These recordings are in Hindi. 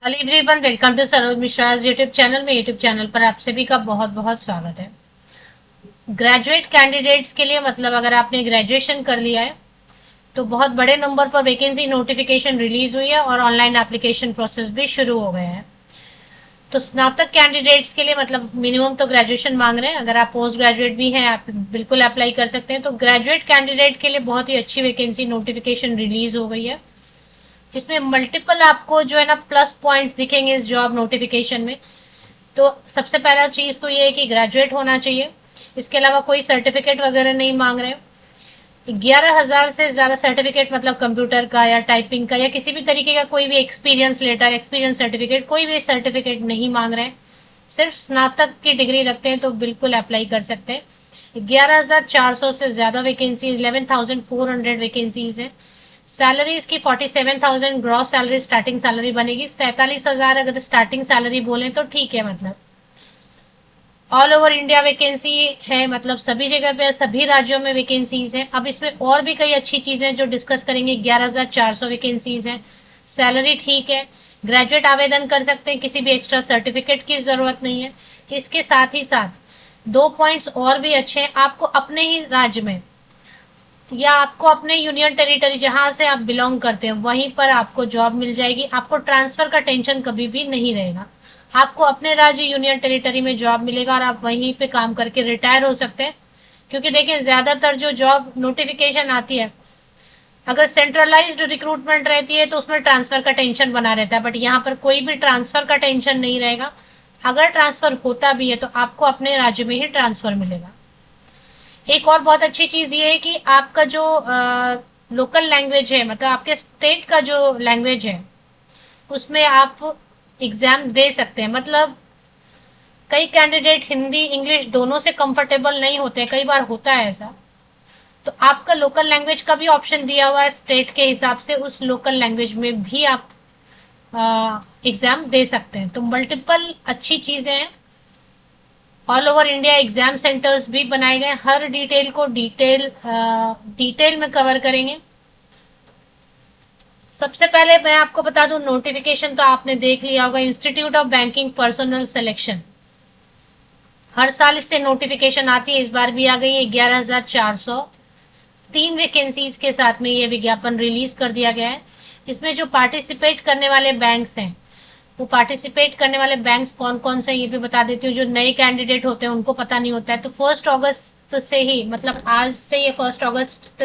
Hello everyone, welcome to Saroj Mishra YouTube channel में। यूट्यूब चैनल पर आप सभी का बहुत बहुत स्वागत है। ग्रेजुएट कैंडिडेट्स के लिए मतलब अगर आपने ग्रेजुएशन कर लिया है तो बहुत बड़े नंबर पर वैकेंसी नोटिफिकेशन रिलीज हुई है और ऑनलाइन एप्लीकेशन प्रोसेस भी शुरू हो गए हैं। तो स्नातक कैंडिडेट्स के लिए मतलब मिनिमम तो ग्रेजुएशन मांग रहे हैं। अगर आप पोस्ट ग्रेजुएट भी हैं आप बिल्कुल अप्लाई कर सकते हैं। तो ग्रेजुएट कैंडिडेट के लिए बहुत ही अच्छी वैकेंसी नोटिफिकेशन रिलीज हो गई है। इसमें मल्टीपल आपको जो है ना प्लस पॉइंट्स दिखेंगे इस जॉब नोटिफिकेशन में। तो सबसे पहला चीज तो ये है कि ग्रेजुएट होना चाहिए। इसके अलावा कोई सर्टिफिकेट वगैरह नहीं मांग रहे। 11,000 से ज्यादा सर्टिफिकेट मतलब कंप्यूटर का या टाइपिंग का या किसी भी तरीके का कोई भी एक्सपीरियंस लेटर, एक्सपीरियंस सर्टिफिकेट, कोई भी सर्टिफिकेट नहीं मांग रहे हैं। सिर्फ स्नातक की डिग्री रखते हैं तो बिल्कुल अप्लाई कर सकते हैं। 11,400 से ज्यादा वैकेंसी, 11,400 वैकेंसीज है। सैलरी इसकी 47,000 ग्रॉस सैलरी स्टार्टिंग सैलरी बनेगी। 43,000 अगर स्टार्टिंग सैलरी बोले तो ठीक है। मतलब ऑल ओवर इंडिया वैकेंसी है, मतलब सभी जगह पे सभी राज्यों में वैकेंसीज हैं। अब इसमें और भी कई अच्छी चीजें जो डिस्कस करेंगे। 11,400 वैकेंसीज हैं, सैलरी ठीक है, ग्रेजुएट आवेदन कर सकते हैं, किसी भी एक्स्ट्रा सर्टिफिकेट की जरूरत नहीं है। इसके साथ ही साथ दो पॉइंट्स और भी अच्छे हैं। आपको अपने ही राज्य में या आपको अपने यूनियन टेरिटरी जहां से आप बिलोंग करते हैं वहीं पर आपको जॉब मिल जाएगी। आपको ट्रांसफर का टेंशन कभी भी नहीं रहेगा। आपको अपने राज्य यूनियन टेरिटरी में जॉब मिलेगा और आप वहीं पे काम करके रिटायर हो सकते हैं। क्योंकि देखिए ज्यादातर जो जॉब नोटिफिकेशन आती है अगर सेंट्रलाइज्ड रिक्रूटमेंट रहती है तो उसमें ट्रांसफर का टेंशन बना रहता है, बट यहाँ पर कोई भी ट्रांसफर का टेंशन नहीं रहेगा। अगर ट्रांसफर होता भी है तो आपको अपने राज्य में ही ट्रांसफर मिलेगा। एक और बहुत अच्छी चीज ये है कि आपका जो लोकल लैंग्वेज है, मतलब आपके स्टेट का जो लैंग्वेज है उसमें आप एग्जाम दे सकते हैं। मतलब कई कैंडिडेट हिंदी इंग्लिश दोनों से कंफर्टेबल नहीं होते, कई बार होता है ऐसा। तो आपका लोकल लैंग्वेज का भी ऑप्शन दिया हुआ है स्टेट के हिसाब से, उस लोकल लैंग्वेज में भी आप एग्जाम दे सकते हैं। तो मल्टीपल अच्छी चीजें हैं। All over India exam centres भी बनाए गए। हर डिटेल को डिटेल में कवर करेंगे। सबसे पहले मैं आपको बता दूं, नोटिफिकेशन तो आपने देख लिया होगा। Institute of banking personnel selection, हर साल इससे नोटिफिकेशन आती है, इस बार भी आ गई है। 11,400 3 वैकेंसीज के साथ में ये विज्ञापन रिलीज कर दिया गया है। इसमें जो पार्टिसिपेट करने वाले बैंक्स हैं, वो पार्टिसिपेट करने वाले बैंक्स कौन कौन से ये भी बता देती हूँ। जो नए कैंडिडेट होते हैं उनको पता नहीं होता है। तो 1 अगस्त से ही, मतलब आज से ये 1 अगस्त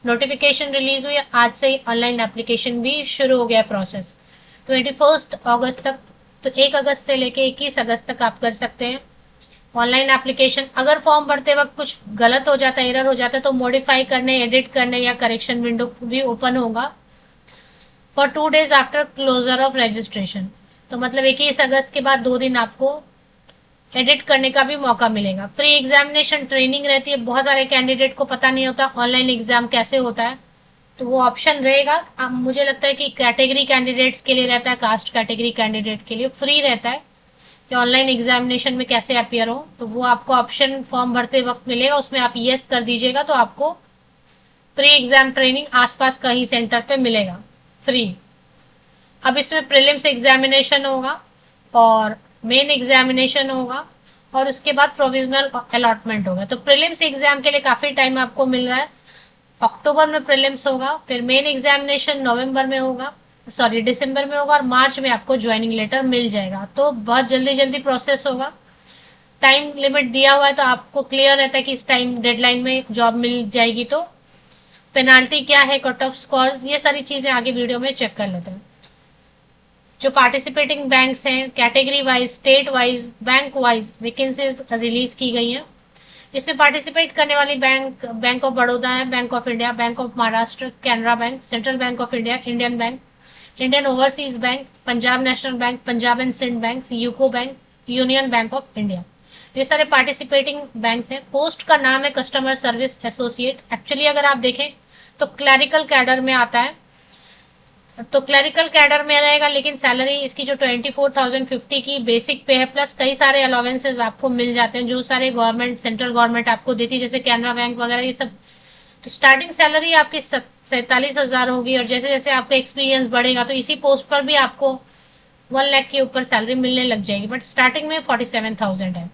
नोटिफिकेशन रिलीज हुई, आज से ही ऑनलाइन एप्लीकेशन भी शुरू हो गया प्रोसेस 21 अगस्त तक। तो 1 अगस्त से लेके 21 अगस्त तक आप कर सकते हैं ऑनलाइन एप्लीकेशन। अगर फॉर्म भरते वक्त कुछ गलत हो जाता है, एरर हो जाता है, तो मॉडिफाई करने, एडिट करने या करेक्शन विंडो भी ओपन होगा for 2 days after closure of registration. तो मतलब 21 अगस्त के बाद 2 दिन आपको एडिट करने का भी मौका मिलेगा। प्री एग्जामिनेशन ट्रेनिंग रहती है। बहुत सारे कैंडिडेट को पता नहीं होता ऑनलाइन एग्जाम कैसे होता है, तो वो ऑप्शन रहेगा। अब मुझे लगता है कि कैटेगरी कैंडिडेट्स के लिए रहता है, कास्ट कैटेगरी कैंडिडेट के लिए फ्री रहता है कि ऑनलाइन एग्जामिनेशन में कैसे अपियर हो। तो वो आपको ऑप्शन फॉर्म भरते वक्त मिलेगा, उसमें आप यस कर दीजिएगा तो आपको प्री एग्जाम ट्रेनिंग आसपास कहीं सेंटर पे मिलेगा फ्री। अब इसमें प्रीलिम्स एग्जामिनेशन होगा और मेन एग्जामिनेशन होगा और उसके बाद प्रोविजनल अलॉटमेंट होगा। तो प्रीलिम्स एग्जाम के लिए काफी टाइम आपको मिल रहा है। अक्टूबर में प्रीलिम्स होगा, फिर मेन एग्जामिनेशन नवंबर में होगा, सॉरी दिसंबर में होगा, और मार्च में आपको ज्वाइनिंग लेटर मिल जाएगा। तो बहुत जल्दी जल्दी प्रोसेस होगा। टाइम लिमिट दिया हुआ है तो आपको क्लियर रहता है कि इस टाइम डेडलाइन में जॉब मिल जाएगी। तो पेनाल्टी क्या है, कट ऑफ स्कोर्स, ये सारी चीजें आगे वीडियो में चेक कर लेते हैं। जो पार्टिसिपेटिंग बैंक्स हैं category wise, state wise, bank wise vacancies release की गई हैं। इसमें पार्टिसिपेट करने वाली बैंक बैंक ऑफ बड़ौदा है, bank of India, bank of Maharashtra, Canara bank, central bank of India, Indian bank, Indian overseas bank, Punjab national bank, Punjab and Sindh bank, UCO bank, union bank of India. ये सारे पार्टिसिपेटिंग बैंक्स हैं। पोस्ट का नाम है कस्टमर सर्विस एसोसिएट। एक्चुअली अगर आप देखें तो क्लैरिकल कैडर में आता है, तो क्लरिकल कैडर में रहेगा, लेकिन सैलरी इसकी जो 24,050 की बेसिक पे है, प्लस कई सारे अलावेंसेज आपको मिल जाते हैं जो सारे गवर्नमेंट, सेंट्रल गवर्नमेंट आपको देती है, जैसे कैनरा बैंक वगैरह ये सब। तो स्टार्टिंग सैलरी आपकी 47,000 होगी और जैसे जैसे आपका एक्सपीरियंस बढ़ेगा तो इसी पोस्ट पर भी आपको 1 लाख के ऊपर सैलरी मिलने लग जाएगी, बट स्टार्टिंग में 47,000 है।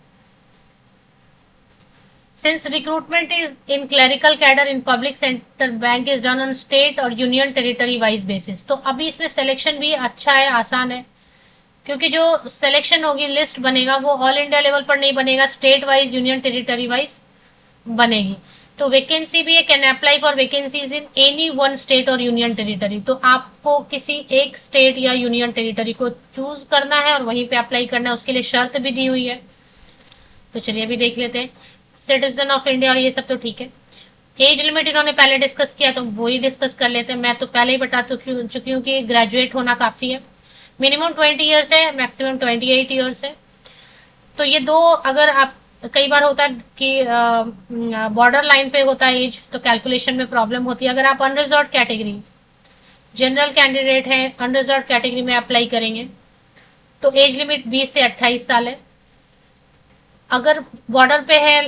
Since recruitment is in clerical cadre in public sector bank is done on state और यूनियन टेरिटरी वाइज बेसिस, तो अभी इसमें सिलेक्शन भी अच्छा है, आसान है, क्योंकि जो सिलेक्शन होगी, लिस्ट बनेगा, वो ऑल इंडिया लेवल पर नहीं बनेगा, state wise union territory wise बनेगी। तो वैकेंसी भी है, can apply for vacancies in any one state और यूनियन टेरिटरी, तो आपको किसी एक स्टेट या यूनियन टेरिटरी को चूज करना है और वहीं पे अप्लाई करना है, उसके लिए शर्त भी दी हुई है। तो चलिए अभी देख लेते हैं। सिटीजन ऑफ इंडिया और ये सब तो ठीक है। एज लिमिट इन्होंने पहले डिस्कस किया, तो वही डिस्कस कर लेते हैं। मैं तो पहले ही बता चुकी हूँ कि ग्रेजुएट होना काफी है। मिनिमम 20 ईयर्स है, मैक्सिमम 28 ईयर्स है। तो ये दो, अगर आप, कई बार होता है कि बॉर्डर लाइन पे होता है एज, तो कैलकुलेशन में प्रॉब्लम होती है। अगर आप अनरिजर्व कैटेगरी, जनरल कैंडिडेट है, अनरिजर्व कैटेगरी में अप्लाई करेंगे तो एज लिमिट 20 से 28 साल है। अगर बॉर्डर पे है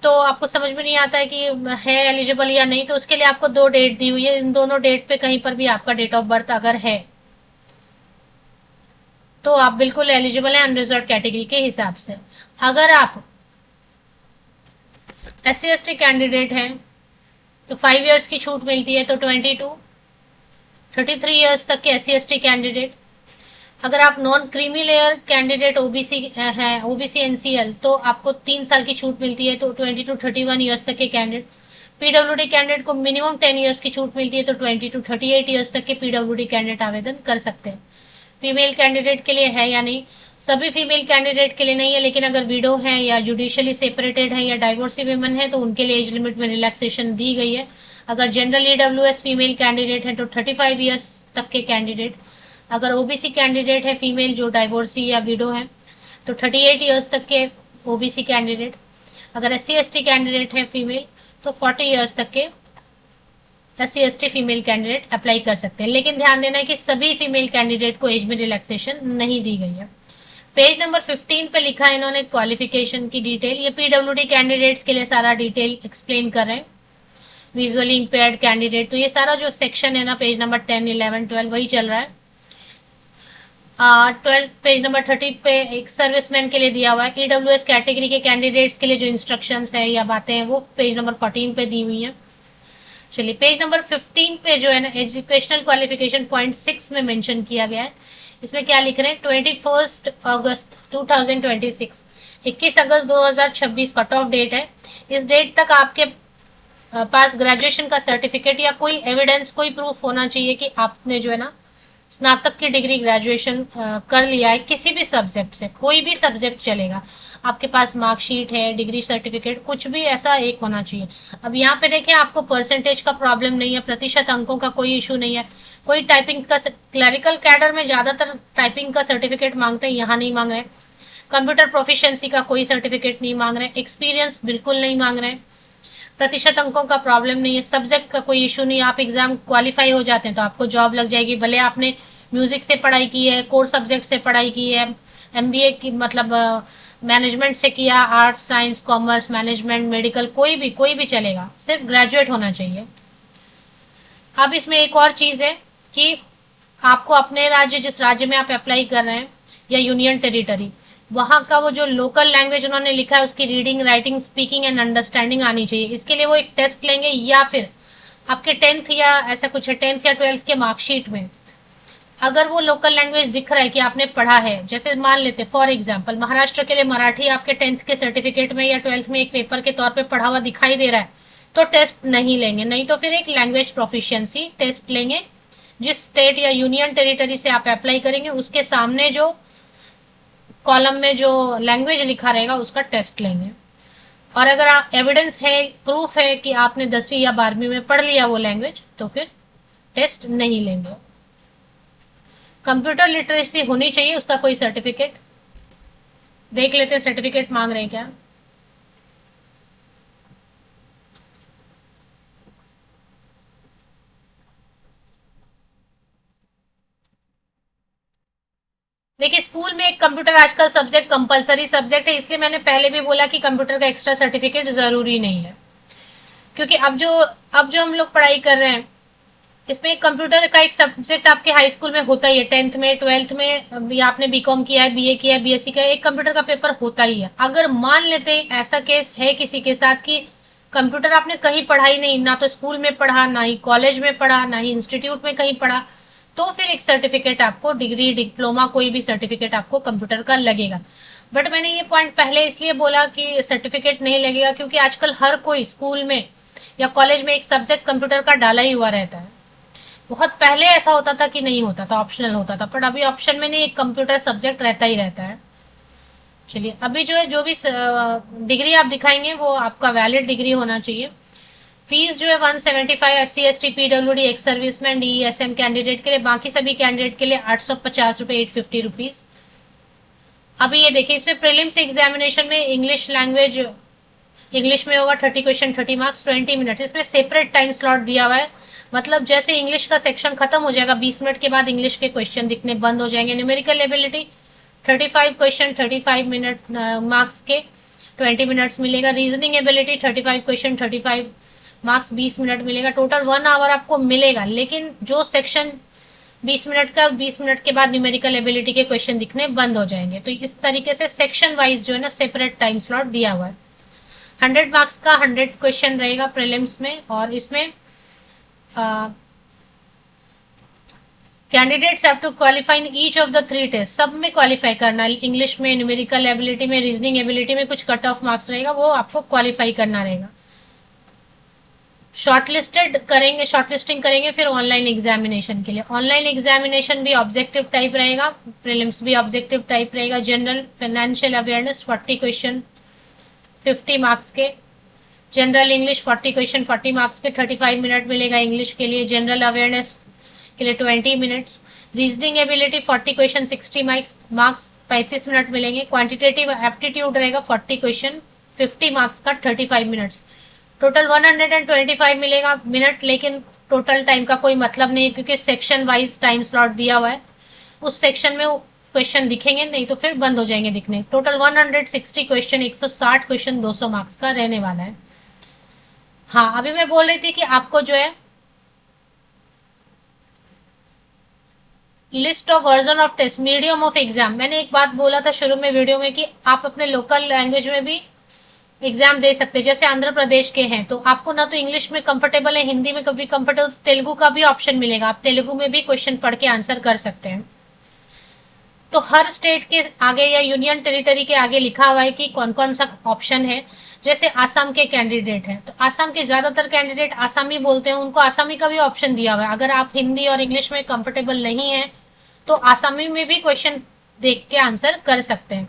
तो आपको समझ में नहीं आता है कि है एलिजिबल या नहीं, तो उसके लिए आपको 2 डेट दी हुई है। इन दोनों डेट पे कहीं पर भी आपका डेट ऑफ बर्थ अगर है तो आप बिल्कुल एलिजिबल हैं अनरिजर्व कैटेगरी के हिसाब से। अगर आप SC/ST कैंडिडेट हैं तो 5 इयर्स की छूट मिलती है, तो 22 33 इयर्स तक के SC/ST कैंडिडेट। अगर आप non creamy layer candidate OBC है, ओबीसी NCL, तो आपको 3 साल की छूट मिलती है, तो 20 to 31 इयर्स तक के कैंडिडेट। PWD कैंडिडेट को मिनिमम 10 इयर्स की छूट मिलती है, तो 20 to 38 इयर्स तक के PWD कैंडिडेट आवेदन कर सकते हैं। फीमेल कैंडिडेट के लिए है या नहीं, सभी फीमेल कैंडिडेट के लिए नहीं है, लेकिन अगर विडो है या जुडिशियली सेपरेटेड है या डाइवोर्सी वुमेन है तो उनके लिए एज लिमिट में रिलैक्सेशन दी गई है। अगर जनरल EWS फीमेल कैंडिडेट है तो 35 इयर्स तक के कैंडिडेट। अगर ओबीसी कैंडिडेट है फीमेल जो डाइवोर्सी या विडो है तो 38 इयर्स तक के ओबीसी कैंडिडेट। अगर SC/ST कैंडिडेट है फीमेल तो 40 इयर्स तक के SC/ST फीमेल कैंडिडेट अप्लाई कर सकते हैं। लेकिन ध्यान देना है कि सभी फीमेल कैंडिडेट को एज में रिलैक्सेशन नहीं दी गई है। पेज नंबर 15 पे लिखा है इन्होंने क्वालिफिकेशन की डिटेल। ये PWD कैंडिडेट्स के लिए सारा डिटेल एक्सप्लेन कर रहे हैं। विजुअली इम्पेयर्ड कैंडिडेट, तो ये सारा जो सेक्शन है ना, पेज नंबर 10, 11, 12 वही चल रहा है। 12 पेज नंबर 30 पे एक सर्विसमैन के लिए दिया हुआ है। EWS कैटेगरी के कैंडिडेट्स के लिए जो इंस्ट्रक्शंस है या बातें हैं वो पेज नंबर 14 पे दी हुई है। चलिए पेज नंबर 15 पे जो है ना, एजुकेशनल क्वालिफिकेशन पॉइंट 6 में मेंशन किया गया है। इसमें क्या लिख रहे हैं, 21 अगस्त 2026, 21 अगस्त 2026 कट ऑफ डेट है। इस डेट तक आपके पास ग्रेजुएशन का सर्टिफिकेट या कोई एविडेंस, कोई प्रूफ होना चाहिए कि आपने जो है ना स्नातक की डिग्री ग्रेजुएशन कर लिया है किसी भी सब्जेक्ट से। कोई भी सब्जेक्ट चलेगा, आपके पास मार्कशीट है, डिग्री सर्टिफिकेट, कुछ भी ऐसा एक होना चाहिए। अब यहाँ पे देखें, आपको परसेंटेज का प्रॉब्लम नहीं है, प्रतिशत अंकों का कोई इशू नहीं है, कोई टाइपिंग का, क्लरिकल कैडर में ज्यादातर टाइपिंग का सर्टिफिकेट मांगते हैं, यहाँ नहीं मांग रहे। कंप्यूटर प्रोफिशिएंसी का कोई सर्टिफिकेट नहीं मांग रहे, एक्सपीरियंस बिल्कुल नहीं मांग रहे, प्रतिशत अंकों का प्रॉब्लम नहीं है, सब्जेक्ट का कोई इशू नहीं। आप एग्जाम क्वालिफाई हो जाते हैं तो आपको जॉब लग जाएगी, भले आपने म्यूजिक से पढ़ाई की है, कोर सब्जेक्ट से पढ़ाई की है, MBA की मतलब मैनेजमेंट से किया, arts, science, commerce, management, medical, कोई भी चलेगा, सिर्फ ग्रेजुएट होना चाहिए। अब इसमें एक और चीज है कि आपको अपने राज्य, जिस राज्य में आप अप्लाई कर रहे हैं या यूनियन टेरिटरी, वहां का वो जो लोकल लैंग्वेज उन्होंने लिखा है उसकी reading, writing, speaking and understanding आनी चाहिए। इसके लिए वो एक टेस्ट लेंगे, या फिर आपके 10th या ऐसा कुछ है, 10th या 12th के मार्कशीट में अगर वो लोकल लैंग्वेज दिख रहा है कि आपने पढ़ा है, जैसे मान लेते फॉर एग्जाम्पल महाराष्ट्र के लिए मराठी आपके 10th के सर्टिफिकेट में या 12th में एक पेपर के तौर पे पढ़ा हुआ दिखाई दे रहा है, तो टेस्ट नहीं लेंगे। नहीं तो फिर एक लैंग्वेज प्रोफिशिएंसी टेस्ट लेंगे। जिस स्टेट या यूनियन टेरिटरी से आप अप्लाई करेंगे उसके सामने जो कॉलम में जो लैंग्वेज लिखा रहेगा उसका टेस्ट लेंगे। और अगर आप एविडेंस है, प्रूफ है कि आपने 10वीं या 12वीं में पढ़ लिया वो लैंग्वेज, तो फिर टेस्ट नहीं लेंगे। कंप्यूटर लिटरेसी होनी चाहिए, उसका कोई सर्टिफिकेट देख लेते हैं, सर्टिफिकेट मांग रहे हैं क्या। देखिए स्कूल में एक कंप्यूटर आजकल सब्जेक्ट कंपलसरी सब्जेक्ट है, इसलिए मैंने पहले भी बोला कि कंप्यूटर का एक्स्ट्रा सर्टिफिकेट जरूरी नहीं है। क्योंकि अब जो हम लोग पढ़ाई कर रहे हैं इसमें कंप्यूटर का एक सब्जेक्ट आपके हाई स्कूल में होता ही है, 10th में 12th में, या आपने बीकॉम किया है, बीए किया है, बीएससी किया है, एक कंप्यूटर का पेपर होता ही है। अगर मान लेते हैं ऐसा केस है किसी के साथ कि कंप्यूटर आपने कहीं पढ़ा ही नहीं, ना तो स्कूल में पढ़ा, ना ही कॉलेज में पढ़ा, ना ही इंस्टीट्यूट में कहीं पढ़ा, तो फिर एक सर्टिफिकेट आपको, डिग्री डिप्लोमा कोई भी सर्टिफिकेट आपको कंप्यूटर का लगेगा। बट मैंने ये पॉइंट पहले इसलिए बोला कि सर्टिफिकेट नहीं लगेगा क्योंकि आजकल हर कोई स्कूल में या कॉलेज में एक सब्जेक्ट कंप्यूटर का डाला ही हुआ रहता है। बहुत पहले ऐसा होता था कि नहीं होता था, ऑप्शनल होता था, पर अभी ऑप्शन में नहीं, एक कंप्यूटर सब्जेक्ट रहता ही रहता है। चलिए, अभी जो है, जो भी डिग्री आप दिखाएंगे वो आपका वैलिड डिग्री होना चाहिए। फीस जो है 175 SC ST PWD ex serviceman DESM candidate के लिए, बाकी सभी कैंडिडेट के लिए 850 रुपए, 850 रुपीज। अभी ये देखिए, इसमें प्रीलिम्स एग्जामिनेशन में इंग्लिश लैंग्वेज, इंग्लिश में होगा 30 क्वेश्चन 30 मार्क्स 20 मिनट। इसमें सेपरेट टाइम स्लॉट दिया हुआ है, मतलब जैसे इंग्लिश का सेक्शन खत्म हो जाएगा 20 मिनट के बाद इंग्लिश के क्वेश्चन दिखने बंद हो जाएंगे। Numerical ability 35 question 35 minute marks के 20 मिनट्स मिलेगा। Reasoning ability 35 question 35 marks 20 minute मिलेगा। टोटल 1 आवर आपको मिलेगा, लेकिन जो सेक्शन 20 मिनट का, 20 मिनट के बाद न्यूमेरिकल एबिलिटी के क्वेश्चन दिखने बंद हो जाएंगे। तो इस तरीके से सेक्शन वाइज जो है ना सेपरेट टाइम स्लॉट दिया हुआ है। 100 मार्क्स का 100 क्वेश्चन रहेगा प्रीलिम्स में, और इसमें candidates have to qualify in each of the 3 test. सब में क्वालिफाई करना है, इंग्लिश में, न्यूमेरिकल एबिलिटी में, रीजनिंग एबिलिटी में कुछ कट ऑफ मार्क्स रहेगा, वो आपको क्वालिफाई करना रहेगा। शॉर्टलिस्टेड करेंगे, शॉर्टलिस्टिंग करेंगे फिर ऑनलाइन एग्जामिनेशन के लिए। ऑनलाइन एग्जामिनेशन भी ऑब्जेक्टिव टाइप रहेगा, प्रीलिम्स भी ऑब्जेक्टिव टाइप रहेगा। General financial awareness 40 question 50 marks के। जनरल इंग्लिश 40 क्वेश्चन 40 मार्क्स के, 35 मिनट मिलेगा इंग्लिश के लिए। जनरल अवेयरनेस के लिए 20 minutes. Reasoning ability 40 question 60 marks 35 minute मिलेंगे। क्वांटिटेटिव एप्टीट्यूड रहेगा 40 क्वेश्चन 50 मार्क्स का 35 मिनट्स। टोटल 125 मिलेगा मिनट, लेकिन टोटल टाइम का कोई मतलब नहीं क्योंकि सेक्शन वाइज टाइम स्लॉट दिया हुआ है। उस सेक्शन में क्वेश्चन दिखेंगे नहीं तो फिर बंद हो जाएंगे दिखने। टोटल 160 क्वेश्चन 160 क्वेश्चन 200 मार्क्स का रहने वाला है। हाँ, अभी मैं बोल रही थी कि आपको जो है list of version of test, medium of exam, मैंने एक बात बोला था शुरू में वीडियो में कि आप अपने लोकल लैंग्वेज में भी एग्जाम दे सकते हैं। जैसे आंध्र प्रदेश के हैं तो आपको ना तो इंग्लिश में कंफर्टेबल है, हिंदी में कभी कंफर्टेबल, तेलुगु का भी ऑप्शन मिलेगा, आप तेलुगु में भी क्वेश्चन पढ़ के आंसर कर सकते हैं। तो हर स्टेट के आगे या यूनियन टेरिटरी के आगे लिखा हुआ है कि कौन कौन सा ऑप्शन है। जैसे आसाम के कैंडिडेट हैं तो आसाम के ज्यादातर कैंडिडेट आसामी बोलते हैं, उनको आसामी का भी ऑप्शन दिया हुआ है। अगर आप हिंदी और इंग्लिश में कंफर्टेबल नहीं है तो आसामी में भी क्वेश्चन देख के आंसर कर सकते हैं।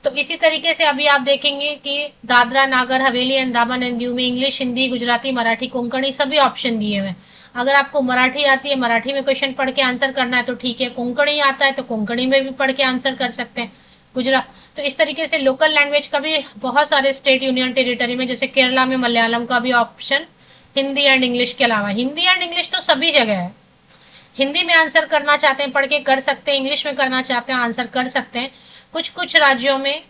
तो इसी तरीके से अभी आप देखेंगे कि दादरा नागर हवेली अंडमान एंड दीव में इंग्लिश, हिंदी, गुजराती, मराठी, कोंकणी सभी ऑप्शन दिए हुए हैं। अगर आपको मराठी आती है, मराठी में क्वेश्चन पढ़ के आंसर करना है तो ठीक है, कोंकणी आता है तो कोंकणी में भी पढ़ के आंसर कर सकते हैं, गुजरात। तो इस तरीके से लोकल लैंग्वेज का भी बहुत सारे स्टेट यूनियन टेरिटरी में, जैसे केरला में मलयालम का भी ऑप्शन हिंदी एंड इंग्लिश के अलावा, हिंदी एंड इंग्लिश तो सभी जगह है। हिंदी में आंसर करना चाहते हैं पढ़ के कर सकते हैं, इंग्लिश में करना चाहते हैं आंसर कर सकते हैं। कुछ कुछ राज्यों में,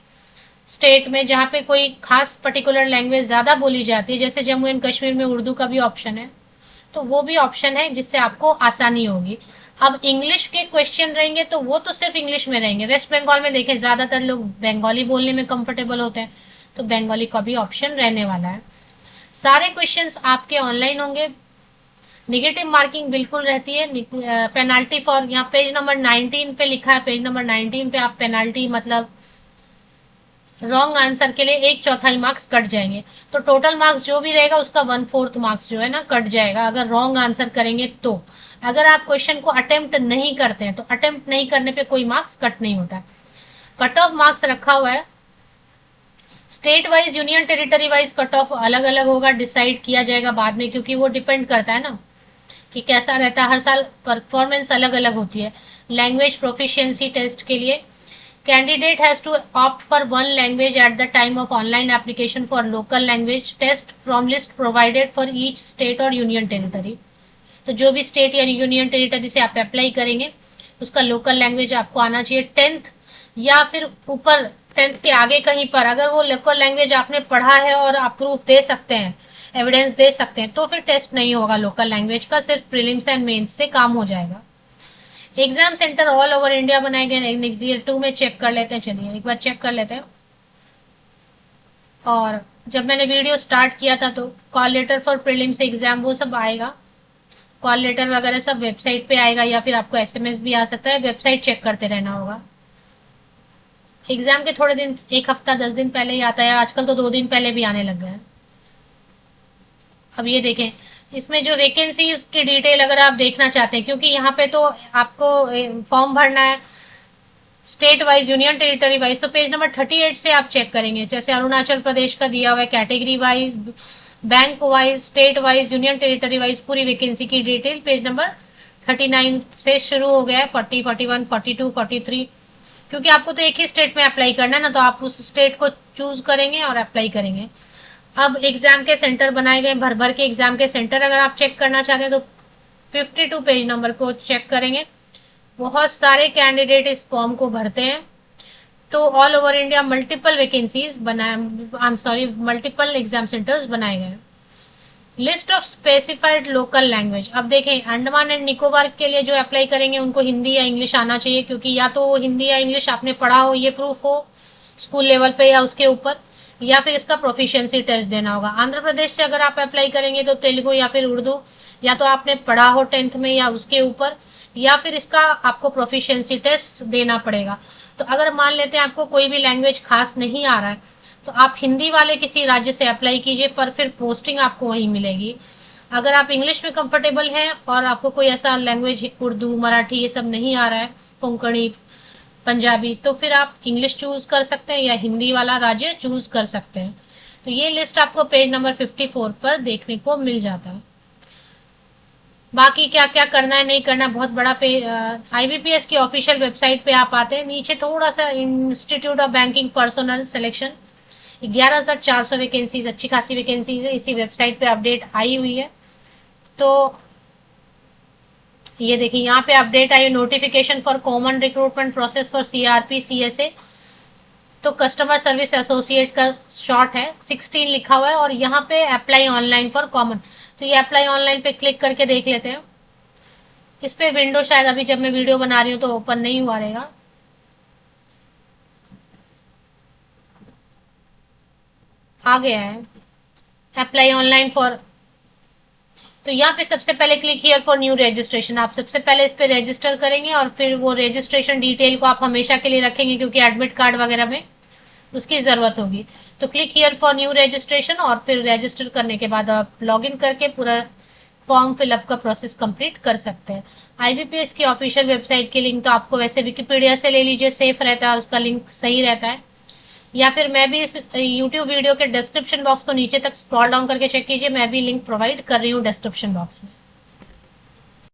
स्टेट में जहाँ पे कोई खास पर्टिकुलर लैंग्वेज ज्यादा बोली जाती है, जैसे जम्मू एंड कश्मीर में उर्दू का भी ऑप्शन है, तो वो भी ऑप्शन है जिससे आपको आसानी होगी। अब इंग्लिश के क्वेश्चन रहेंगे तो वो तो सिर्फ इंग्लिश में रहेंगे। वेस्ट बंगाल में देखें ज्यादातर लोग बंगाली बोलने में कंफर्टेबल होते हैं, तो बंगाली का भी ऑप्शन रहने वाला है। सारे क्वेश्चंस आपके ऑनलाइन होंगे। निगेटिव मार्किंग बिल्कुल रहती है। पेनाल्टी फॉर, यहाँ पेज नंबर 19 पे लिखा है, पेज नंबर 19 पे आप पेनाल्टी, मतलब रॉन्ग आंसर के लिए 1/4 मार्क्स कट जाएंगे। तो टोटल मार्क्स जो भी रहेगा उसका 1/4 मार्क्स जो है ना कट जाएगा अगर रॉन्ग आंसर करेंगे तो। अगर आप क्वेश्चन को अटेम्प्ट नहीं करते हैं तो अटेम्प्ट नहीं करने पे कोई मार्क्स कट नहीं होता है। कट ऑफ मार्क्स रखा हुआ है, state wise, union territory wise cut off अलग अलग होगा, डिसाइड किया जाएगा बाद में, क्योंकि वो डिपेंड करता है ना कि कैसा रहता है। हर साल परफॉर्मेंस अलग अलग होती है। लैंग्वेज प्रोफिशिएंसी टेस्ट के लिए candidate has to opt for one language at the time of online application for local language test from list provided for each state or union territory। तो जो भी स्टेट या यूनियन टेरिटरी से आप अप्लाई करेंगे उसका लोकल लैंग्वेज आपको आना चाहिए। 10th या फिर ऊपर 10th के आगे कहीं पर अगर वो लोकल लैंग्वेज आपने पढ़ा है और आप प्रूफ दे सकते हैं एविडेंस दे सकते हैं, तो फिर टेस्ट नहीं होगा लोकल लैंग्वेज का, सिर्फ प्रीलिम्स एंड मेंस से काम हो जाएगा। Exam centre all over India बनाए गए। नेक्स्ट ईयर 2 में चेक कर लेते हैं, चलिए एक बार चेक कर लेते हैं। और जब मैंने वीडियो स्टार्ट किया था तो call letter for prelims exam वो सब आएगा, कॉल लेटर वगैरह सब वेबसाइट पे आएगा, या फिर आपको एसएमएस भी आ सकता है, वेबसाइट चेक करते रहना होगा। एग्जाम के थोड़े दिन, एक हफ्ता 10 दिन पहले ही आता है, आजकल तो 2 दिन पहले भी आने लग गए हैं। अब ये देखें, इसमें जो वैकेंसीज की डिटेल अगर आप देखना चाहते हैं, क्योंकि यहाँ पे तो आपको फॉर्म भरना है state wise, union territory wise, तो पेज नंबर 38 से आप चेक करेंगे। जैसे अरुणाचल प्रदेश का दिया हुआ है category wise, bank wise, state wise, union territory wise पूरी वैकेंसी की डिटेल पेज नंबर 39 से शुरू हो गया है, 40, 41, 42, 43, क्योंकि आपको तो एक ही स्टेट में अप्लाई करना है ना, तो आप उस स्टेट को चूज करेंगे और अप्लाई करेंगे। अब एग्जाम के सेंटर बनाए गए, भर भर के एग्जाम के सेंटर अगर आप चेक करना चाहते हैं तो 52 पेज नंबर को चेक करेंगे। बहुत सारे कैंडिडेट इस फॉर्म को भरते हैं, तो all over India multiple vacancies बनाए, I am sorry, multiple exam centres बनाए गए। List of specified local language, अब देखें अंडमान एंड निकोबार के लिए जो अप्लाई करेंगे उनको हिंदी या इंग्लिश आना चाहिए, क्योंकि या तो हिंदी या इंग्लिश आपने पढ़ा हो, ये प्रूफ हो स्कूल लेवल पे या उसके ऊपर, या फिर इसका प्रोफिशिएंसी टेस्ट देना होगा। आंध्र प्रदेश से अगर आप अप्लाई करेंगे तो तेलुगु या फिर उर्दू, या तो आपने पढ़ा हो 10th में या उसके ऊपर, या फिर इसका आपको प्रोफिशिएंसी टेस्ट देना पड़ेगा। तो अगर मान लेते हैं आपको कोई भी लैंग्वेज खास नहीं आ रहा है, तो आप हिंदी वाले किसी राज्य से अप्लाई कीजिए, पर फिर पोस्टिंग आपको वहीं मिलेगी। अगर आप इंग्लिश में कंफर्टेबल हैं और आपको कोई ऐसा लैंग्वेज, उर्दू, मराठी ये सब नहीं आ रहा है, कोंकणी, पंजाबी, तो फिर आप इंग्लिश चूज कर सकते हैं या हिंदी वाला राज्य चूज कर सकते हैं। तो ये लिस्ट आपको पेज नंबर 54 पर देखने को मिल जाता है। बाकी क्या क्या करना है नहीं करना, बहुत बड़ा पेज, आईबीपीएस की ऑफिशियल वेबसाइट पे आप आते हैं, नीचे थोड़ा सा institute of banking personnel selection, 11,400 vacancies, अच्छी खासी वैकेंसीज है, इसी वेबसाइट पे अपडेट आई हुई है। तो ये देखिए यहाँ पे update I, notification for common recruitment process for CRP CSA, तो कस्टमर सर्विस एसोसिएट का शॉर्ट है, 16 लिखा हुआ है, और यहाँ पे अप्लाई ऑनलाइन फॉर कॉमन, तो ये अप्लाई ऑनलाइन पे क्लिक करके देख लेते हैं। इस पे विंडो शायद अभी जब मैं वीडियो बना रही हूँ तो ओपन नहीं हुआ रहेगा, आ गया है अप्लाई ऑनलाइन फॉर। तो यहाँ पे सबसे पहले click here for new registration, आप सबसे पहले इस पे रजिस्टर करेंगे, और फिर वो रजिस्ट्रेशन डिटेल को आप हमेशा के लिए रखेंगे, क्योंकि एडमिट कार्ड वगैरह में उसकी जरूरत होगी। तो click here for new registration, और फिर रजिस्टर करने के बाद आप लॉग इन करके पूरा फॉर्म फिलअप का प्रोसेस कंप्लीट कर सकते हैं। आईबीपीएस की ऑफिशियल वेबसाइट की लिंक तो आपको वैसे विकिपीडिया से ले लीजिए, सेफ रहता है, उसका लिंक सही रहता है, या फिर मैं भी इस यूट्यूब वीडियो के डिस्क्रिप्शन बॉक्स को नीचे तक स्क्रॉल डाउन करके चेक कीजिए, मैं भी लिंक प्रोवाइड कर रही हूँ डिस्क्रिप्शन बॉक्स में।